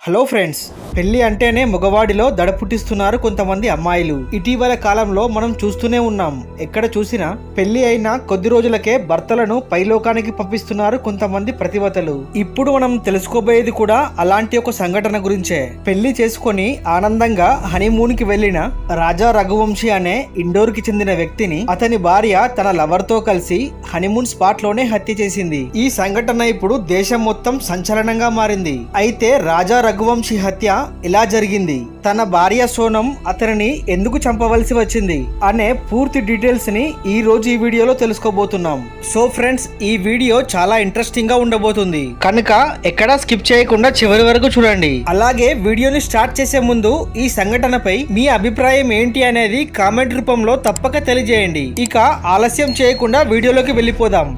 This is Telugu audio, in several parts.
హలో ఫ్రెండ్స్, పెళ్లి అంటేనే మగవాడిలో దడ పుట్టిస్తున్నారు కొంతమంది అమ్మాయిలు. ఇటీవల కాలంలో మనం చూస్తూనే ఉన్నాం. ఎక్కడ చూసినా పెళ్లి అయిన కొద్ది రోజులకే భర్తలను పైలోకానికి పంపిస్తున్నారు కొంతమంది ప్రతివతలు. ఇప్పుడు మనం తెలుసుకోబోయేది కూడా అలాంటి ఒక సంఘటన గురించే. పెళ్లి చేసుకొని ఆనందంగా హనీమూన్ కి వెళ్లిన రాజా రఘువంశీ అనే ఇండోర్ కి చెందిన వ్యక్తిని అతని భార్య తన లవర్ తో కలిసి హనీమూన్ స్పాట్ లోనే హత్య చేసింది. ఈ సంఘటన ఇప్పుడు దేశం మొత్తం సంచలనంగా మారింది. అయితే రాజా రఘువంశీ హత్య ఎలా జరిగింది, తన భార్య సోనం అతనిని ఎందుకు చంపవలసి వచ్చింది అనే పూర్తి డీటెయిల్స్ ని ఈ రోజు ఈ వీడియోలో తెలుసుకోబోతున్నాం. సో ఫ్రెండ్స్, ఈ వీడియో చాలా ఇంట్రెస్టింగ్ గా ఉండబోతుంది కనుక ఎక్కడా స్కిప్ చేయకుండా చివరి వరకు చూడండి. అలాగే వీడియోని స్టార్ట్ చేసే ముందు ఈ సంఘటనపై మీ అభిప్రాయం ఏంటి అనేది కామెంట్ రూపంలో తప్పక తెలియజేయండి. ఇక ఆలస్యం చేయకుండా వీడియోలోకి వెళ్ళిపోదాం.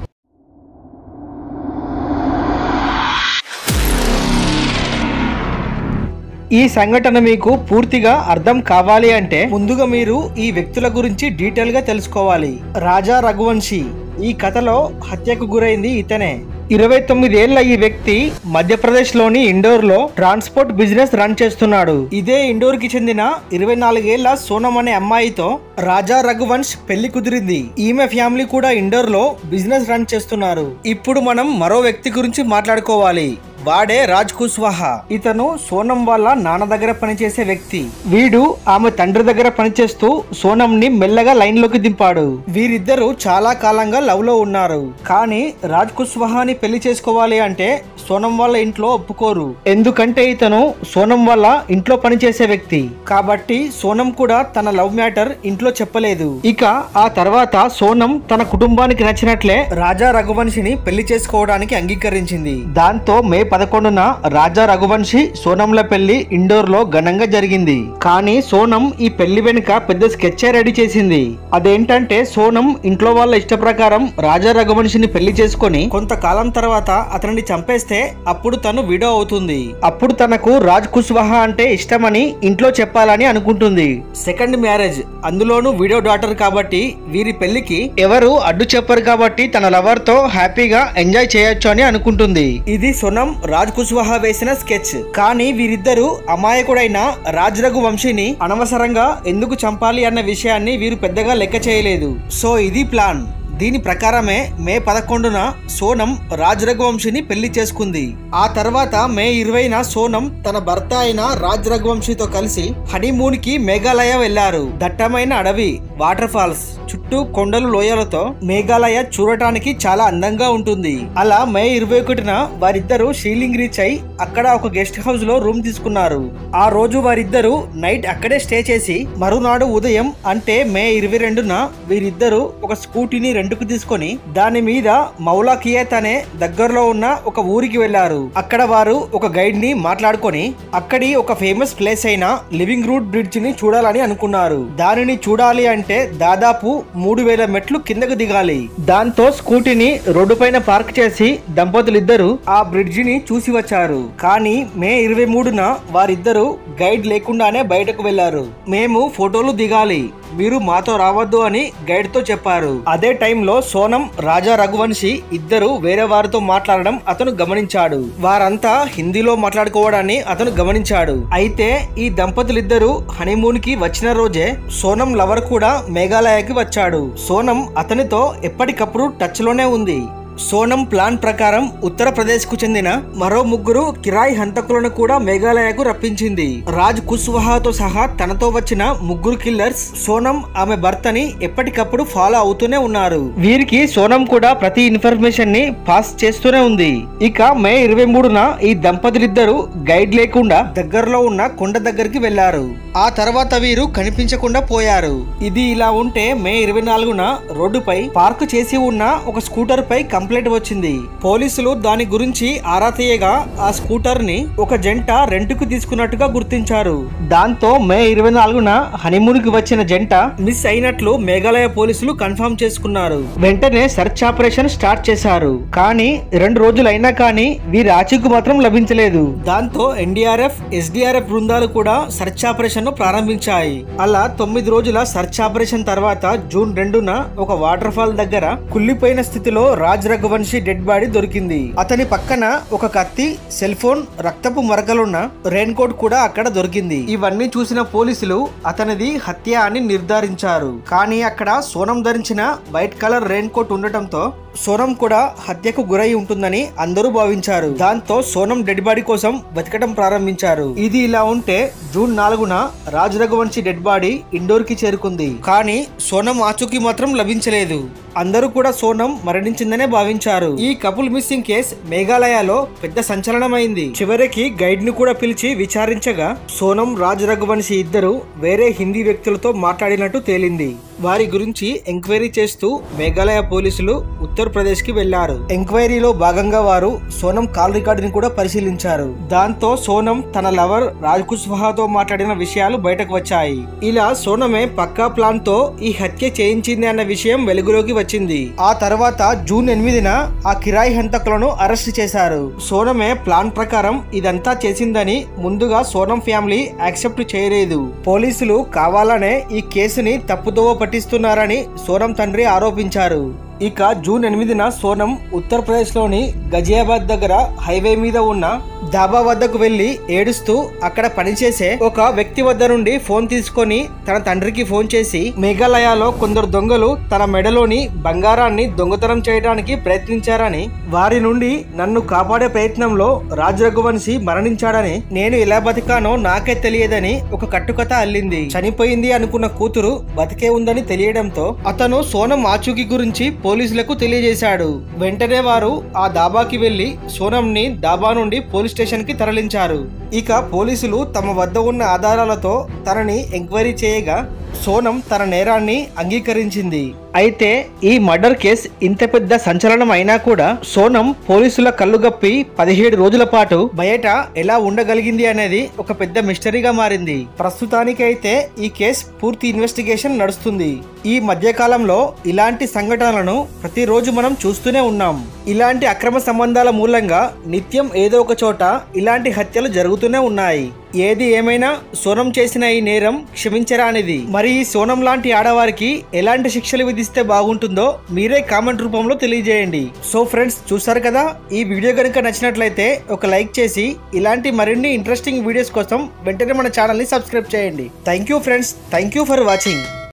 ఈ సంఘటన మీకు పూర్తిగా అర్థం కావాలి అంటే ముందుగా మీరు ఈ వ్యక్తుల గురించి డీటెయిల్ గా తెలుసుకోవాలి. రాజా రఘువంశీ, ఈ కథలో హత్యకు గురైంది ఇతనే. 29 ఏళ్ల ఈ వ్యక్తి మధ్యప్రదేశ్ లోని ఇండోర్ లో ట్రాన్స్పోర్ట్ బిజినెస్ రన్ చేస్తున్నాడు. ఇదే ఇండోర్ కి చెందిన 24 ఏళ్ల సోనం అనే అమ్మాయితో రాజా రఘువంశ్ పెళ్లి కుదిరింది. ఈమె ఫ్యామిలీ కూడా ఇండోర్ లో బిజినెస్ రన్ చేస్తున్నారు. ఇప్పుడు మనం మరో వ్యక్తి గురించి మాట్లాడుకోవాలి. వాడే రాజ్ కుష్వాహా. ఇతను సోనం వాళ్ళ నాన్న దగ్గర పనిచేసే వ్యక్తి. వీడు ఆమె తండ్రి దగ్గర పనిచేస్తూ సోనం ని మెల్లగా లైన్ లోకి దింపాడు. వీరిద్దరూ చాలా కాలంగా లవ్ లో ఉన్నారు. కానీ రాజ్ కుష్వాహాని పెళ్లి చేసుకోవాలి అంటే సోనం వాళ్ళ ఇంట్లో ఒప్పుకోరు. ఎందుకంటే ఇతను సోనం వాళ్ళ ఇంట్లో పనిచేసే వ్యక్తి కాబట్టి సోనం కూడా తన లవ్ మ్యాటర్ ఇంట్లో చెప్పలేదు. ఇక ఆ తర్వాత సోనం తన కుటుంబానికి నచ్చినట్లే రాజా రఘువంశిని పెళ్లి చేసుకోవడానికి అంగీకరించింది. దాంతో మే 11న రాజా రఘువంశీ సోనంల పెళ్లి ఇండోర్ లో ఘనంగా జరిగింది. కానీ సోనం ఈ పెళ్లి వెనుక పెద్ద స్కెచ్ రెడీ చేసింది. అదేంటంటే సోనం ఇంట్లో వాళ్ళ ఇష్ట ప్రకారం రాజా రఘువంశీని పెళ్లి చేసుకుని కొంతకాలం తర్వాత అతనిని చంపేస్తే అప్పుడు తను విడో అవుతుంది. అప్పుడు తనకు రాజ్ కుష్వాహా అంటే ఇష్టమని ఇంట్లో చెప్పాలని అనుకుంటుంది. సెకండ్ మ్యారేజ్, అందులోనూ విడో డాటర్ కాబట్టి వీరి పెళ్లికి ఎవరు అడ్డు చెప్పరు కాబట్టి తన లవర్ తో హ్యాపీగా ఎంజాయ్ చేయొచ్చు అని అనుకుంటుంది. ఇది సోనం రాజ్ కుష్వాహా వేసిన స్కెచ్. కానీ వీరిద్దరూ అమాయకుడైన రాజ్ రఘువంశీని అనవసరంగా ఎందుకు చంపాలి అన్న విషయాన్ని వీరు పెద్దగా లెక్క చేయలేదు. సో ఇది ప్లాన్. దీని ప్రకారమే మే 11న సోనం రాజ్ రఘువంశీని పెళ్లి చేసుకుంది. ఆ తర్వాత మే 20న సోనం తన భర్త అయిన రాజ్ రఘువంశీతో కలిసి హనీమూన్ కి మేఘాలయ వెళ్లారు. దట్టమైన అడవి, వాటర్ ఫాల్స్, చుట్టూ కొండలు, లోయలతో మేఘాలయ చూడటానికి చాలా అందంగా ఉంటుంది. అలా మే 21న వారిద్దరూ షీలింగ్ రీచ్ అయి అక్కడ ఒక గెస్ట్ హౌస్ లో రూమ్ తీసుకున్నారు. ఆ రోజు వారిద్దరూ నైట్ అక్కడే స్టే చేసి మరునాడు ఉదయం అంటే మే 22న వీరిద్దరూ ఒక స్కూటీని రెండుకు తీసుకొని దాని మీద మౌలాకియత్ అనే దగ్గరలో ఉన్న ఒక ఊరికి వెళ్లారు. అక్కడ వారు ఒక గైడ్ ని మాట్లాడుకొని అక్కడి ఒక ఫేమస్ ప్లేస్ అయిన లివింగ్ రూట్ బ్రిడ్జ్ ని చూడాలని అనుకున్నారు. దానిని చూడాలి అంటే దాదాపు 3000 మెట్లు కిందకు దిగాలి. దాంతో స్కూటీని రోడ్డు పైన పార్క్ చేసి దంపతులిద్దరూ ఆ బ్రిడ్జి ని చూసి వచ్చారు. కానీ మే 23న వారిద్దరూ గైడ్ లేకుండానే బయటకు వెళ్లారు. మేము ఫోటోలు దిగాలి, మీరు మాతో రావద్దు అని గైడ్ తో చెప్పారు. అదే టైంలో సోనం, రాజా రఘువంశీ ఇద్దరు వేరే వారితో మాట్లాడడం అతను గమనించాడు. వారంతా హిందీలో మాట్లాడుకోవడాన్ని అతను గమనించాడు. అయితే ఈ దంపతులిద్దరూ హనీమూన్ కి వచ్చిన రోజే సోనం లవర్ కూడా మేఘాలయకి వచ్చాడు. సోనం అతనితో ఎప్పటికప్పుడు టచ్ లోనే ఉంది. సోనం ప్లాన్ ప్రకారం ఉత్తరప్రదేశ్ కు చెందిన మరో 3 కిరాయి హంతకులను కూడా మేఘాలయకు రప్పించింది. రాజ్ కుష్వాహాతో సహా తనతో వచ్చిన 3 కిల్లర్స్ సోనం ఆమె భర్తని ఎప్పటికప్పుడు ఫాలో అవుతూనే ఉన్నారు. వీరికి సోనం కూడా ప్రతి ఇన్ఫర్మేషన్ ని పాస్ చేస్తూనే ఉంది. ఇక మే 23న ఈ దంపతులిద్దరూ గైడ్ లేకుండా దగ్గరలో ఉన్న కొండ దగ్గరికి వెళ్లారు. ఆ తర్వాత వీరు కనిపించకుండా పోయారు. ఇది ఇలా ఉంటే మే 24న రోడ్డుపై పార్క్ చేసి ఉన్న ఒక స్కూటర్ పై కంప్లైంట్ వచ్చింది. పోలీసులు దాని గురించి ఆరా తీయగా ఆ స్కూటర్ ని ఒక జంట రెంట్కు తీసుకున్నట్టుగా గుర్తించారు. దాంతో మే 24న హనీమూన్ కి వచ్చిన జంట మిస్ అయినట్లు మేఘాలయ పోలీసులు కన్ఫర్మ్ చేసుకున్నారు. వెంటనే సెర్చ్ ఆపరేషన్ స్టార్ట్ చేశారు. కానీ 2 రోజులు అయినా కానీ వీరి ఆచూకు మాత్రం లభించలేదు. దాంతో ఎన్డీఆర్ఎఫ్, ఎస్డీఆర్ఎఫ్ బృందాలు కూడా సెర్చ్ ఆపరేషన్ ను ప్రారంభించాయి. అలా 9 రోజుల సెర్చ్ ఆపరేషన్ తర్వాత జూన్ 2న ఒక వాటర్ ఫాల్ దగ్గర కుళ్ళిపోయిన స్థితిలో రాజ్ రఘువంశీ డెడ్ బాడీ దొరికింది. అతని పక్కన ఒక కత్తి, సెల్ ఫోన్, రక్తపు మరకలున్న రెయిన్ కోట్ కూడా అక్కడ దొరికింది. ఇవన్నీ చూసిన పోలీసులు అతనిది హత్య అని నిర్ధారించారు. కానీ అక్కడ సోనం ధరించిన వైట్ కలర్ రెయిన్ కోట్ ఉండటంతో సోనం కూడా హత్యకు గురై ఉంటుందని అందరూ భావించారు. దాంతో సోనం డెడ్ బాడీ కోసం వెతకడం ప్రారంభించారు. ఇది ఇలా ఉంటే జూన్ 4న రాజ్ రఘువంశీ డెడ్ బాడీ ఇండోర్ కి చేరుకుంది. కానీ సోనం ఆచూకీ మాత్రం లభించలేదు. అందరూ కూడా సోనం మరణించిందనే భావించారు. ఈ కపుల్ మిస్సింగ్ కేస్ మేఘాలయలో పెద్ద సంచలనమైంది. చివరికి గైడ్ ను కూడా పిలిచి విచారించగా సోనం, రాజ్ రఘువంశీ ఇద్దరు వేరే హిందీ వ్యక్తులతో మాట్లాడినట్టు తేలింది. వారి గురించి ఎంక్వైరీ చేస్తూ మేఘాలయ పోలీసులు ఉత్తరప్రదేశ్ కి వెళ్లారు. ఎంక్వైరీలో భాగంగా వారు సోనం కాల్ రికార్డుని కూడా పరిశీలించారు. దాంతో సోనం తన లవర్ రాజ్ కుష్వాహాతో మాట్లాడిన విషయాలు బయటకు వచ్చాయి. ఇలా సోనమే పక్కా ప్లాన్ తో ఈ హత్య చేయించింది అన్న విషయం వెలుగులోకి వచ్చింది. ఆ తర్వాత జూన్ 8న ఆ కిరాయి హంతకులను అరెస్ట్ చేశారు. సోనమే ప్లాన్ ప్రకారం ఇదంతా చేసిందని ముందుగా సోనం ఫ్యామిలీ యాక్సెప్ట్ చేయలేదు. పోలీసులు కావాలనే ఈ కేసుని తప్పుదోవ పట్టిస్తున్నారని సోనం తండ్రి ఆరోపించారు. ఇక జూన్ 8న సోనం ఉత్తరప్రదేశ్ లోని గజియాబాద్ దగ్గర హైవే మీద ఉన్న డాబా వద్దకు వెళ్లి ఏడుస్తూ అక్కడ పనిచేసే ఒక వ్యక్తి వద్ద నుండి ఫోన్ తీసుకొని తన తండ్రికి ఫోన్ చేసి మేఘాలయలో కొందరు దొంగలు తన మెడలోని బంగారాన్ని దొంగతనం చేయడానికి ప్రయత్నించారని, వారి నుండి నన్ను కాపాడే ప్రయత్నంలో రాజ్ రఘువంశీ మరణించాడని, నేను ఎలా బతికానో నాకే తెలియదని ఒక కట్టుకథ అల్లింది. చనిపోయింది అనుకున్న కూతురు బతికే ఉందని తెలియడంతో అతను సోనం ఆచూకీ గురించి పోలీసులకు తెలియజేశాడు. వెంటనే వారు ఆ దాబాకి వెళ్లి సోనంని దాబా నుండి పోలీస్ స్టేషన్ కి తరలించారు. ఇక పోలీసులు తమ వద్ద ఉన్న ఆధారాలతో తనని ఎంక్వైరీ చేయగా సోనం తన నేరాన్ని అంగీకరించింది. అయితే ఈ మర్డర్ కేసు ఇంత పెద్ద సంచలనం అయినా కూడా సోనం పోలీసుల కళ్ళుగప్పి 17 రోజుల పాటు బయట ఎలా ఉండగలిగింది అనేది ఒక పెద్ద మిస్టరీగా మారింది. ప్రస్తుతానికైతే ఈ కేసు పూర్తి ఇన్వెస్టిగేషన్ నడుస్తుంది. ఈ మధ్యకాలంలో ఇలాంటి సంఘటనలను ప్రతిరోజు మనం చూస్తూనే ఉన్నాం. ఇలాంటి అక్రమ సంబంధాల మూలంగా నిత్యం ఏదో ఒక చోట ఇలాంటి హత్యలు జరుగుతూనే ఉన్నాయి. ఏది ఏమైనా సోనం చేసిన ఈ నేరం క్షమించరానిది. మరి ఈ సోనం లాంటి ఆడవారికి ఎలాంటి శిక్షలు విధిస్తే బాగుంటుందో మీరే కామెంట్ రూపంలో తెలియజేయండి. సో ఫ్రెండ్స్, చూసారు కదా, ఈ వీడియో కనుక నచ్చినట్లయితే ఒక లైక్ చేసి ఇలాంటి మరిన్ని ఇంట్రెస్టింగ్ వీడియోస్ కోసం వెంటనే మన ఛానల్ ని సబ్స్క్రైబ్ చేయండి. Thank you friends, thank you for watching.